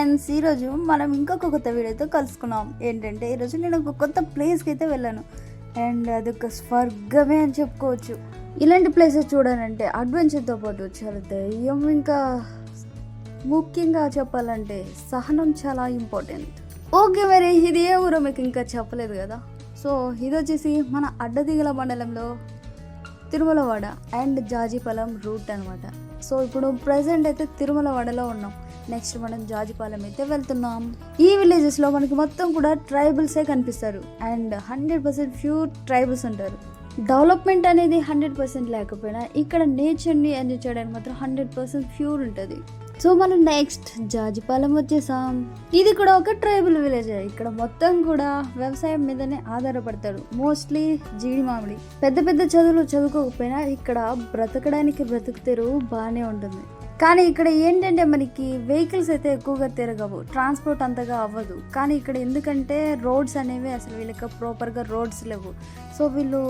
Friends, ఈరోజు మనం ఇంకొక కొత్త వీడియోతో కలుసుకున్నాం. ఏంటంటే ఈరోజు నేను ఒక కొత్త ప్లేస్కి అయితే వెళ్ళాను అండ్ అదొక స్వర్గమే అని చెప్పుకోవచ్చు. ఇలాంటి ప్లేసెస్ చూడాలంటే అడ్వెంచర్తో పాటు చాలా ధైర్యం, ఇంకా ముఖ్యంగా చెప్పాలంటే సహనం చాలా ఇంపార్టెంట్. ఓకే, మరి ఇది ఏ ఊరో మీకు ఇంకా చెప్పలేదు కదా. సో ఇది వచ్చేసి మన అడ్డదిగల మండలంలో తిరుమలవాడ అండ్ జాజిపాలెం రూట్ అనమాట. సో ఇప్పుడు ప్రజెంట్ అయితే తిరుమలవాడలో ఉన్నాం. నెక్స్ట్ మనం జాజిపాలెం అయితే వెళ్తున్నాం. ఈ విలేజెస్లో మనకి మొత్తం కూడా ట్రైబల్సే కనిపిస్తారు అండ్ 100% ప్యూర్ ట్రైబల్స్ ఉంటారు. డెవలప్మెంట్ అనేది 100% లేకపోయినా ఇక్కడ నేచర్ని ఎంజాయ్ చేయడానికి మాత్రం 100% ప్యూర్ ఉంటుంది. సో మనం నెక్స్ట్ జాజిపాలెం వచ్చేసాం. ఇది కూడా ఒక ట్రైబల్ విలేజ్. ఇక్కడ మొత్తం కూడా వ్యవసాయం మీదనే ఆధారపడతాడు. మోస్ట్లీ జీడి మామిడి. పెద్ద పెద్ద చదువులు చదువుకోకపోయినా ఇక్కడ బ్రతకడానికి బ్రతుకుతెరువు బాగానే ఉంటుంది. కానీ ఇక్కడ ఏంటంటే మనకి వెహికల్స్ అయితే ఎక్కువగా తిరగవు, ట్రాన్స్పోర్ట్ అంతగా అవ్వదు. కానీ ఇక్కడ ఎందుకంటే రోడ్స్ అనేవి అసలు వీళ్ళకి ప్రాపర్గా రోడ్స్ లేవు. సో వీళ్ళు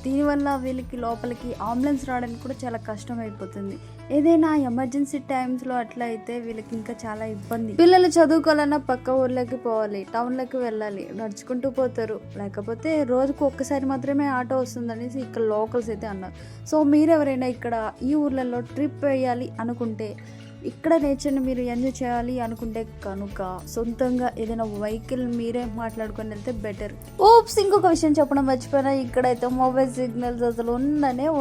దీనివల్ల వీళ్ళకి లోపలికి అంబులెన్స్ రావడానికి కూడా చాలా కష్టం అయిపోతుంది. ఏదైనా ఎమర్జెన్సీ టైమ్స్లో అట్లా అయితే వీళ్ళకి ఇంకా చాలా ఇబ్బంది. పిల్లలు చదువుకోవాలన్నా పక్క ఊర్లోకి పోవాలి, టౌన్లోకి వెళ్ళాలి, నడుచుకుంటూ పోతారు. లేకపోతే రోజుకు ఒక్కసారి మాత్రమే ఆటో వస్తుందనేసి ఇక్కడ లోకల్స్ అయితే అన్నారు. సో మీరెవరైనా ఇక్కడ ఈ ఊర్లలో ట్రిప్ వేయాలి అనుకుంటే, ఇక్కడ నేచర్ని మీరు ఎంజాయ్ చేయాలి అనుకుంటే కనుక సొంతంగా ఏదైనా వెహికల్ మీరే మాట్లాడుకొని వెళ్తే బెటర్. ఓప్స్, ఇంకొక విషయం చెప్పడం మర్చిపోయినా, ఇక్కడైతే మొబైల్ సిగ్నల్స్ అసలు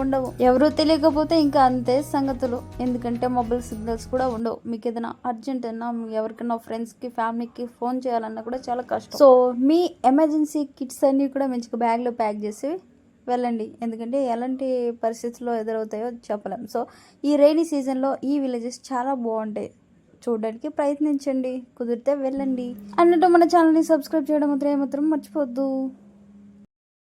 ఉండవు. ఎవరూ తెలియకపోతే ఇంకా అంతే సంగతులు. ఎందుకంటే మొబైల్ సిగ్నల్స్ కూడా ఉండవు. మీకు ఏదైనా అర్జెంట్ అయినా ఎవరికైనా ఫ్రెండ్స్కి ఫ్యామిలీకి ఫోన్ చేయాలన్నా కూడా చాలా కష్టం. సో మీ ఎమర్జెన్సీ కిట్స్ అన్నీ కూడా మంచిగా బ్యాగ్లో ప్యాక్ చేసి వెళ్ళండి. ఎందుకంటే ఎలాంటి పరిస్థితుల్లో ఎదురవుతాయో చెప్పలేం. సో ఈ రైనీ సీజన్లో ఈ విలేజెస్ చాలా బాగుంటాయి, చూడడానికి ప్రయత్నించండి, కుదిరితే వెళ్ళండి. అన్నట్టు మన ఛానల్ని సబ్స్క్రైబ్ చేయడం మాత్రం మర్చిపోద్దు.